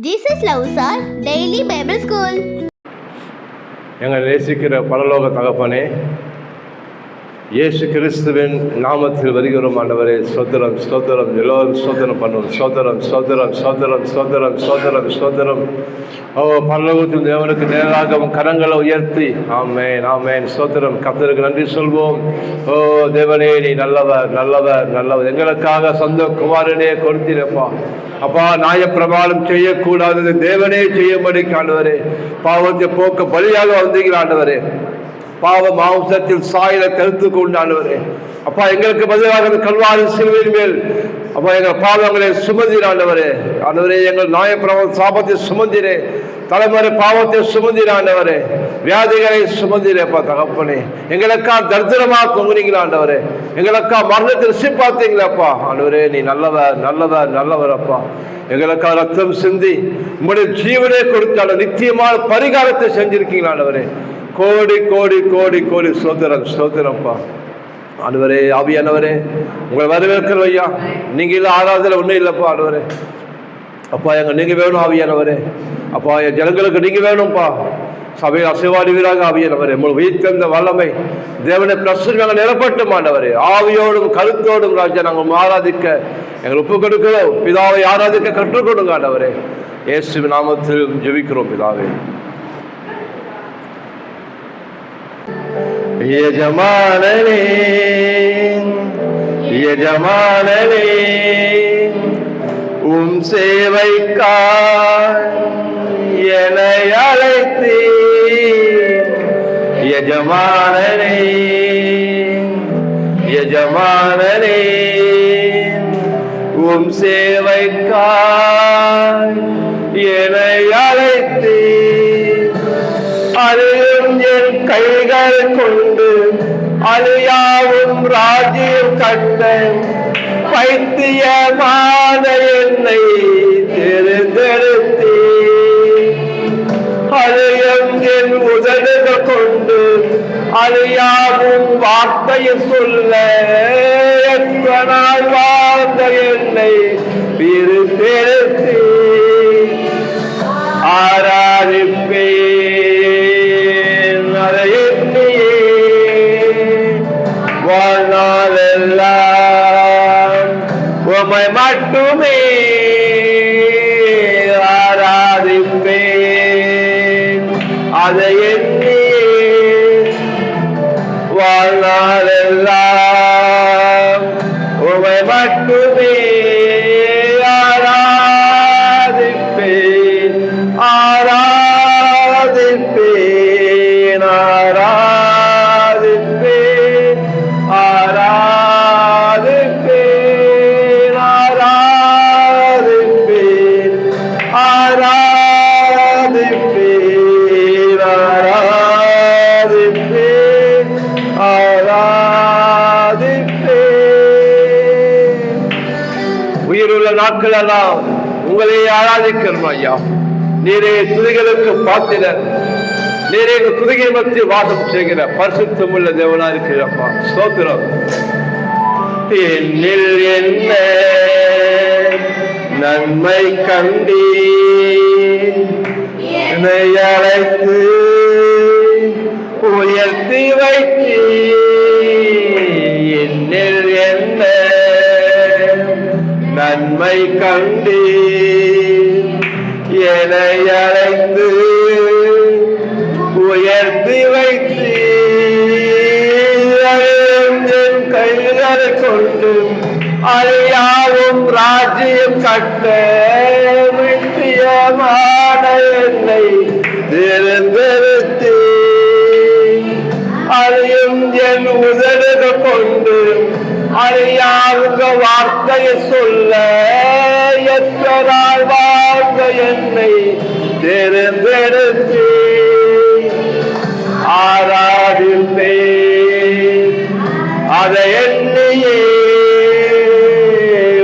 Jesus loves our daily Bible school. எங்கள் நேசிக்கிற பரலோக தகப்பனே, இயேசு கிறிஸ்துவின் நாமத்தில் வருகிறோம். ஆண்டவரே, ஸ்தோத்திரம் ஸ்தோத்திரம். எல்லோரும் ஸ்தோத்திரம் பண்ணுவோம். ஸ்தோத்திரம் ஸ்தோத்திரம் ஸ்தோத்திரம் ஸ்தோத்திரம் ஸ்தோத்திரம் ஸ்தோத்திரம். ஓ, பரலோகத்தில் தேவனுக்கு நேராக கரங்களை உயர்த்தி ஆமென் ஆமென் ஸ்தோத்திரம். கர்த்தருக்கு நன்றி சொல்வோம். ஓ தேவனே, நீ நல்லவர் நல்லவர் நல்லவர். எங்களுக்காக சொந்த குமாரனே கொடுத்தீரப்பா. அப்பா, நியாயப்பிரமாணம் செய்யக்கூடாதது தேவனே செய்யும்படி ஆண்டவரே, பாவத்தை போக்க பலியாக வந்தீங்க ஆண்டவரே. பாவ மாம்சத்தில் சாயலை கருத்து கொண்டு ஆண்டவரே, அப்பா எங்களுக்கு பதிலாக கல்வாரி சிலுவையின் மேல் அப்பா எங்கள் பாவங்களை சுமந்தீர் ஆண்டவரே. ஆண்டவரே, எங்கள் நியாயப்பிரமாண சாபத்தை சுமந்தீரே, தலைமுறை பாவத்தை சுமந்தீர் ஆண்டவரே, வியாதிகளை சுமந்தீரேப்பா தகப்பனே. எங்களுக்கா தரித்திரமா தொங்குனீங்களா ஆண்டவரே, எங்களுக்கா மரணத்தை ருசிப்பாத்தீங்களாப்பா ஆண்டவரே. நீ நல்லவர் நல்லவர் நல்லவர் அப்பா. எங்களுக்கா ரத்தம் சிந்தி உங்களுடைய ஜீவனை கொடுத்தாலும் நித்தியமான பரிகாரத்தை செஞ்சிருக்கீங்களா ஆண்டவரே. கோடி கோடி கோடி கோடி ஸ்தோத்திரம் ஸ்தோத்திரம்ப்பா ஆண்டவரே. ஆவியானவரே, உங்களை வரவேற்கிறோம் ஐயா. நீங்கள் இல்லை ஆராதனை ஒன்றும் இல்லைப்பா ஆண்டவரே. அப்பா, நீங்கள் வேணும் ஆவியானவரே. அப்பா, என் ஜனங்களுக்கு நீங்கள் வேணும்ப்பா. சபையில் அசைவாடுவீராக ஆவியானவரே. உங்களுக்கு உயிர்த்தெழுந்த வல்லமை தேவனை பிரசுரமாக நிரப்பட்டும் ஆண்டவரே. ஆவியோடும் கருத்தோடும் ராஜா நாங்கள் ஆராதிக்க எங்களை ஒப்பு கொடுக்கிறோம். பிதாவை ஆராதிக்க கற்றுக் கொடுங்க ஆண்டவரே. இயேசுவின் நாமத்தில் ஜெபிக்கிறோம் பிதாவே. எஜமானனே எஜமானனே, உம் சேவைக்காய் என்னை அழைத்தீர். எஜமானனே எஜமானனே, உம் சேவைக்காய் என்னை அழைத்தீர். அழியும் என் கைகள் கொண்டு அழியாவும் ராஜ்யம் கட்ட பைத்தியமான என்னை தேர்ந்தெடுத்தே. அழியும் என் உதடுகள் கொண்டு அழியாவும் வார்த்தையை சொல்ல எத்தனால் வாழ்ந்த என்னை பிரித்தெடுத்தே. ஆராதிப்பேன் அதை எண்ணியே வாழ்நாளெல்லாம் உம்மை மட்டுமே ஆராதிப்பேன் அதை எண்ணியே வாழ்நாளெல்லாம் உம்மை மட்டுமே ஆராதிப்பேன் ஆராதிப்பேன் ஆராதிப்பேன் ஆராதிப்பேன் ஆராதிப்பேன் ஆராதிப்பேன் ஆராதிப்பேன் ஆராதிப்பேன். உயிருள்ள நாட்களெல்லாம் உங்களை ஆராதிக்கிறோம் ஐயா. நீரே துதிகளுக்கு பாத்திரர், நீரே துதிகை மத்தியில் வாசம் செய்கிற பரிசுத்தம் உள்ள தேவனா இருக்கிறப்பா. ஸ்தோத்திரம். என்னில் என்ன நன்மை கண்டி என்னை அழைத்து உயர்த்தி வைத்தீ. என்னில் என்ன நன்மை கண்டி என்னை அழைத்து உயர்த்தி வைத்தீர். என் கைகளை கொண்டு அழியாவும் ராஜ்யம் கட்ட நித்தியமான என்னை தேர்ந்தெடுத்தீர். அழியும் என் உதடுகள் கொண்டு அழியாவுங்க வார்த்தையை சொல்ல எத்தனால் வாழ்ந்த என்னை தேர்ந்தெடுத்தே. ஆராதிப்பேன் அதை எண்ணியே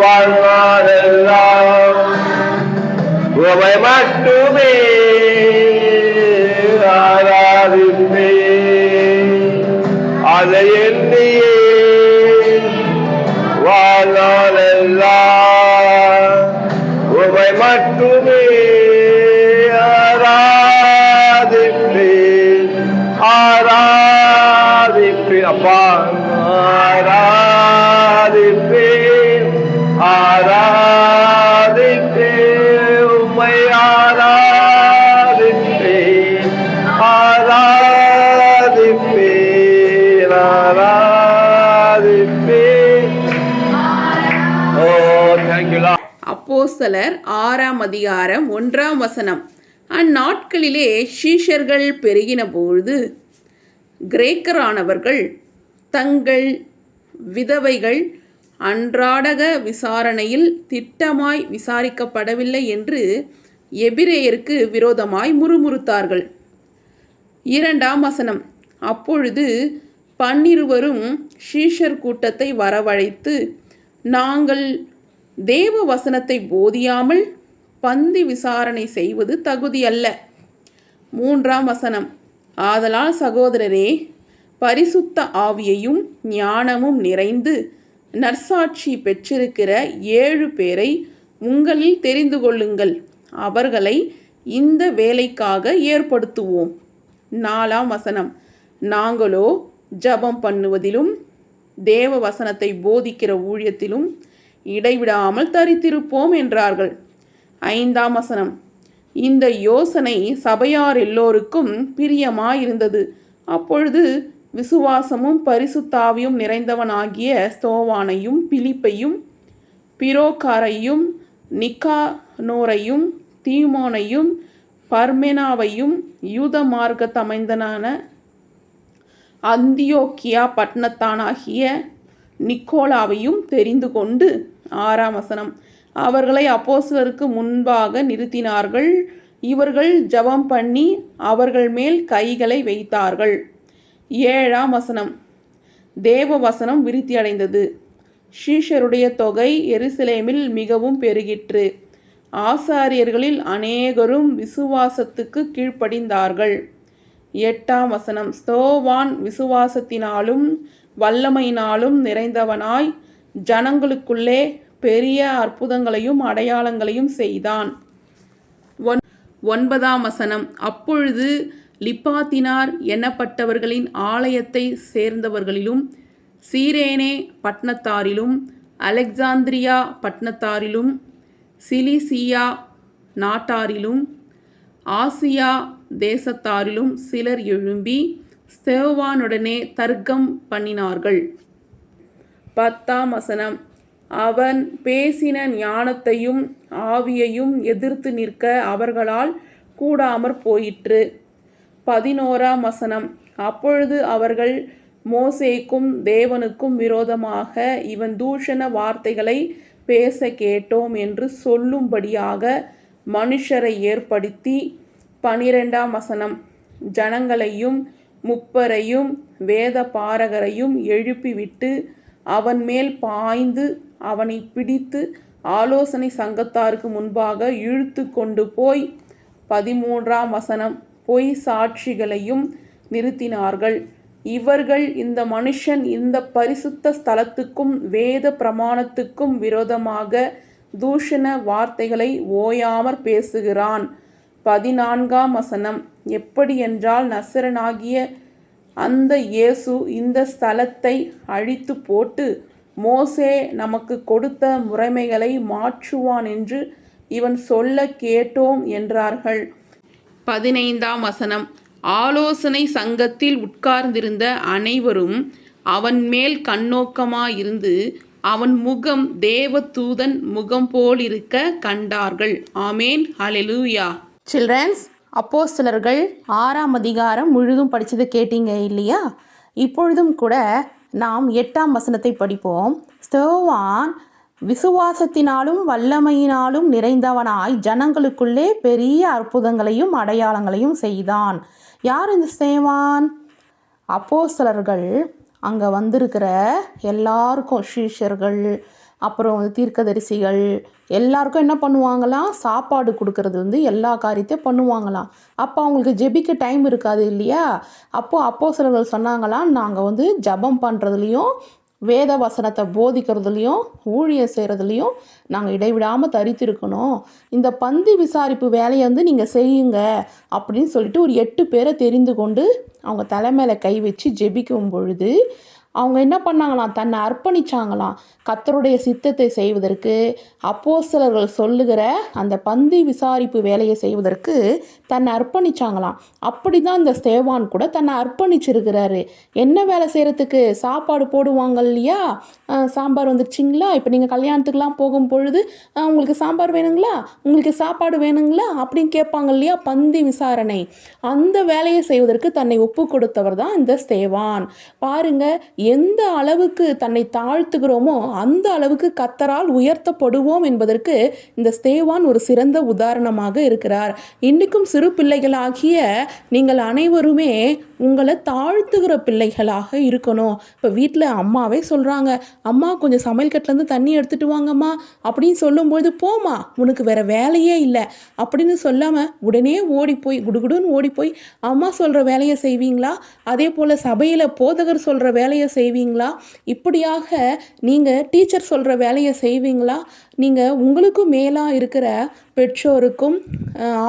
வாழ்நாளெல்லாம் உம்மை மட்டுமே ஆராதிப்பேன் அதை எண்ணியே வாழ்நாளெல்லாம் உம்மை மட்டுமே உம்மை ஆராதிப்பேன் ஆராதிப்பேன் ஆராதிப்பேன். ஓ தேங்க்யூ லார்ட். அப்போஸ்தலர் 6:1 அந்நாட்களிலே சீஷர்கள் பெருகினபொழுது கிரேக்கரானவர்கள் தங்கள் விதவைகள் அன்றாடக விசாரணையில் திட்டமாய் விசாரிக்கப்படவில்லை என்று எபிரேயருக்கு விரோதமாய் முறுமுறுத்தார்கள். 2 அப்பொழுது 12 சீஷர் கூட்டத்தை வரவழைத்து, நாங்கள் தேவ வசனத்தை போதியாமல் பந்தி விசாரணை செய்வது தகுதியல்ல. 3 ஆதலால் சகோதரரே, பரிசுத்த ஆவியையும் ஞானமும் நிறைந்து நற்சாட்சி பெற்றிருக்கிற 7 பேரை உங்களில் தெரிந்து கொள்ளுங்கள். அவர்களை இந்த வேலைக்காக ஏற்படுத்துவோம். 4 நாங்களோ ஜெபம் பண்ணுவதிலும் தேவ வசனத்தை போதிக்கிற ஊழியத்திலும் இடைவிடாமல் தரித்திருப்போம் என்றார்கள். 5 இந்த யோசனை சபையார் எல்லோருக்கும் பிரியமாயிருந்தது. அப்பொழுது விசுவாசமும் பரிசுத்தாவியும் நிறைந்தவனாகிய ஸ்தோவானையும் பிலிப்பையும் பிரோகாரையும் நிக்கானோரையும் தீமோனையும் பர்மெனாவையும் யூத மார்க்கத்தமைந்தனான அந்தியோக்கியா பட்டணத்தானாகிய நிக்கோலாவையும் தெரிந்து கொண்டு 6 அவர்களை அப்போஸ்தலருக்கு முன்பாக நிறுத்தினார்கள். இவர்கள் ஜெபம் பண்ணி அவர்கள் மேல் கைகளை வைத்தார்கள். 7 தேவ வசனம் விருத்தியடைந்தது. சீஷருடைய தொகை எருசலேமில் மிகவும் பெருகிற்று. ஆசாரியர்களில் அநேகரும் விசுவாசத்துக்கு கீழ்ப்படிந்தார்கள். 8 ஸ்தோவான் விசுவாசத்தினாலும் வல்லமையினாலும் நிறைந்தவனாய் ஜனங்களுக்குள்ளே பெரிய அற்புதங்களையும் அடையாளங்களையும் செய்தான். 9 அப்பொழுது லிப்பாத்தினார் எண்ணப்பட்டவர்களின் ஆலயத்தை சேர்ந்தவர்களிலும் சீரேனே பட்டணத்தாரிலும் அலெக்சாந்திரியா பட்டணத்தாரிலும் சிலிசியா நாட்டாரிலும் ஆசியா தேசத்தாரிலும் சிலர் எழும்பி ஸ்தேவானுடனே தர்க்கம் பண்ணினார்கள். 10 அவன் பேசின ஞானத்தையும் ஆவியையும் எதிர்த்து நிற்க அவர்களால் கூடாமற் போயிற்று. 11 அப்பொழுது அவர்கள் மோசேக்கும் தேவனுக்கும் விரோதமாக இவன் தூஷண வார்த்தைகளை பேச கேட்டோம் என்று சொல்லும்படியாக மனுஷரை ஏற்படுத்தி 12 ஜனங்களையும் 30 வேத பாரகரையும் எழுப்பிவிட்டு அவன் மேல் பாய்ந்து அவனை பிடித்து ஆலோசனை சங்கத்தாருக்கு முன்பாக இழுத்து கொண்டு போய் 13 பொய் சாட்சிகளையும் நிறுத்தினார்கள். இவர்கள் இந்த மனுஷன் இந்த பரிசுத்த ஸ்தலத்துக்கும் வேத பிரமாணத்துக்கும் விரோதமாக தூஷண வார்த்தைகளை ஓயாமற் பேசுகிறான். 14 எப்படியென்றால் நசரனாகிய அந்த இயேசு இந்த ஸ்தலத்தை அழித்து போட்டு மோசே நமக்கு கொடுத்த முறைமைகளை மாற்றுவான் என்று இவன் சொல்ல கேட்டோம் என்றார்கள். 15 ஆலோசனை சங்கத்தில் உட்கார்ந்திருந்த அனைவரும் அவன் மேல் கண்ணோக்கமாயிருந்து அவன் முகம் தேவதூதன் முகம் போலிருக்க கண்டார்கள். ஆமேன், ஹல்லேலூயா. சில்ட்ரன்ஸ், அப்போஸ்தலர்கள் 6 முழுதும் படித்தது கேட்டீங்க இல்லையா? இப்பொழுதும் கூட நாம் 8 படிப்போம். ஸ்தேவான் விசுவாசத்தினாலும் வல்லமையினாலும் நிறைந்தவனாய் ஜனங்களுக்குள்ளே பெரிய அற்புதங்களையும் அடையாளங்களையும் செய்தான். யார் இந்த ஸ்தேவான்? அப்போஸ்தலர்கள் அங்கே வந்திருக்கிற எல்லாருக்கும், சீஷர்கள், அப்புறம் தீர்க்கதரிசிகள் எல்லாருக்கும் என்ன பண்ணுவாங்களாம்? சாப்பாடு கொடுக்கறதுலேருந்து எல்லா காரியத்தையும் பண்ணுவாங்களாம். அப்போ அவங்களுக்கு ஜெபிக்க டைம் இருக்காது இல்லையா? அப்போஸ்தலர்கள் சொன்னாங்களாம், நாங்கள் ஜெபம் பண்ணுறதுலையும் வேத வசனத்தை போதிக்கிறதுலையும் ஊழியம் செய்கிறதுலையும் நாங்கள் இடைவிடாமல் தரித்திருக்கணும். இந்த பந்தி விசாரிப்பு வேலையை நீங்கள் செய்யுங்க அப்படின்னு சொல்லிட்டு ஒரு 8 பேரை தெரிந்து கொண்டு அவங்க தலைமையில கை வச்சு ஜெபிக்கும் பொழுது அவங்க என்ன பண்ணாங்களாம், தன்னை அர்ப்பணிச்சாங்களாம். கர்த்தருடைய சித்தத்தை செய்வதற்கு, அப்போஸ்தலர்கள் சொல்லுகிற அந்த பந்தி விசாரிப்பு வேலையை செய்வதற்கு தன்னை அர்ப்பணிச்சாங்களாம். அப்படி தான் இந்த ஸ்தேவான் கூட தன்னை அர்ப்பணிச்சிருக்கிறாரு. என்ன வேலை செய்கிறதுக்கு? சாப்பாடு போடுவாங்க இல்லையா, சாம்பார் வந்துருச்சிங்களா, இப்போ நீங்கள் கல்யாணத்துக்கெலாம் போகும் பொழுது உங்களுக்கு சாம்பார் வேணுங்களா, உங்களுக்கு சாப்பாடு வேணுங்களா அப்படின்னு கேட்பாங்க இல்லையா, பந்தி விசாரணை. அந்த வேலையை செய்வதற்கு தன்னை ஒப்பு கொடுத்தவர் தான் இந்த ஸ்தேவான். பாருங்க, எந்த அளவுக்கு தன்னை தாழ்த்துகிறோமோ அந்த அளவுக்கு கர்த்தரால் உயர்த்தப்படுவோம் என்பதற்கு இந்த ஸ்தேவான் ஒரு சிறந்த உதாரணமாக இருக்கிறார். இன்றைக்கும் சிறு பிள்ளைகளாகிய நீங்கள் அனைவருமே உங்களை தாழ்த்துகிற பிள்ளைகளாக இருக்கணும். இப்போ வீட்டில் அம்மாவே சொல்கிறாங்க, அம்மா கொஞ்சம் சமையல் கட்டிலேருந்து தண்ணி எடுத்துகிட்டு வாங்கம்மா அப்படின்னு சொல்லும்போது, போமா உனக்கு வேறு வேலையே இல்லை அப்படின்னு சொல்லாமல் உடனே ஓடி போய் குடுகுடுன்னு ஓடி போய் அம்மா சொல்கிற வேலையை செய்வீங்களா? அதே போல் சபையில் போதகர் சொல்கிற வேலையை செய்வீங்களா? இப்படியாக நீங்கள் டீச்சர் சொல்கிற வேலையை செய்வீங்களா? நீங்கள் உங்களுக்கும் மேலாக இருக்கிற பெற்றோருக்கும்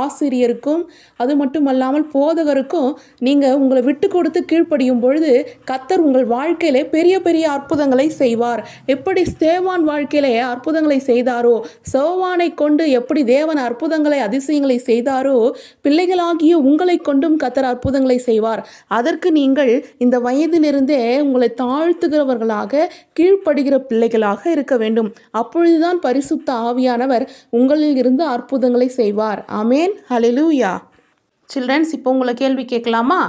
ஆசிரியருக்கும் அது மட்டும் அல்லாமல் போதகருக்கும் நீங்கள் உங்களை விட்டு கொடுத்து கீழ்ப்படியும் பொழுது கர்த்தர் உங்கள் வாழ்க்கையிலே பெரிய பெரிய அற்புதங்களை செய்வார். எப்படி ஸ்தேவான் வாழ்க்கையிலே அற்புதங்களை செய்தாரோ, சோவானை கொண்டு எப்படி தேவன் அற்புதங்களை அதிசயங்களை செய்தாரோ, பிள்ளைகளாகிய உங்களை கொண்டும் கர்த்தர் அற்புதங்களை செய்வார். அதற்கு நீங்கள் இந்த வயதிலிருந்தே உங்களை தாழ்த்துகிறவர்களாக, கீழ்ப்படுகிற பிள்ளைகளாக இருக்க வேண்டும். அப்பொழுதுதான் பரிசுத்த ஆவியானவர் உங்களில் இருந்து அற்புதங்களை செய்வார். ஆமேன், ஹல்லேலூயா. சில்ட்ரன்ஸ், இப்போ உங்களை கேள்வி கேட்கலாமா?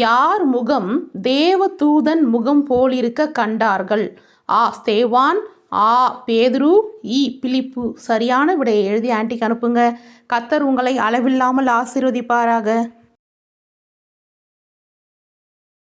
யார் முகம் தேவ தூதன் முகம் போலிருக்க கண்டார்கள்? ஆ ஸ்தேவான், ஆ பேதுரு, இ பிலிப்பு. சரியான விடையை எழுதி ஆன்ட்டிக்கு அனுப்புங்க. கர்த்தர் உங்களை அளவில்லாமல் ஆசீர்வதிப்பாராக.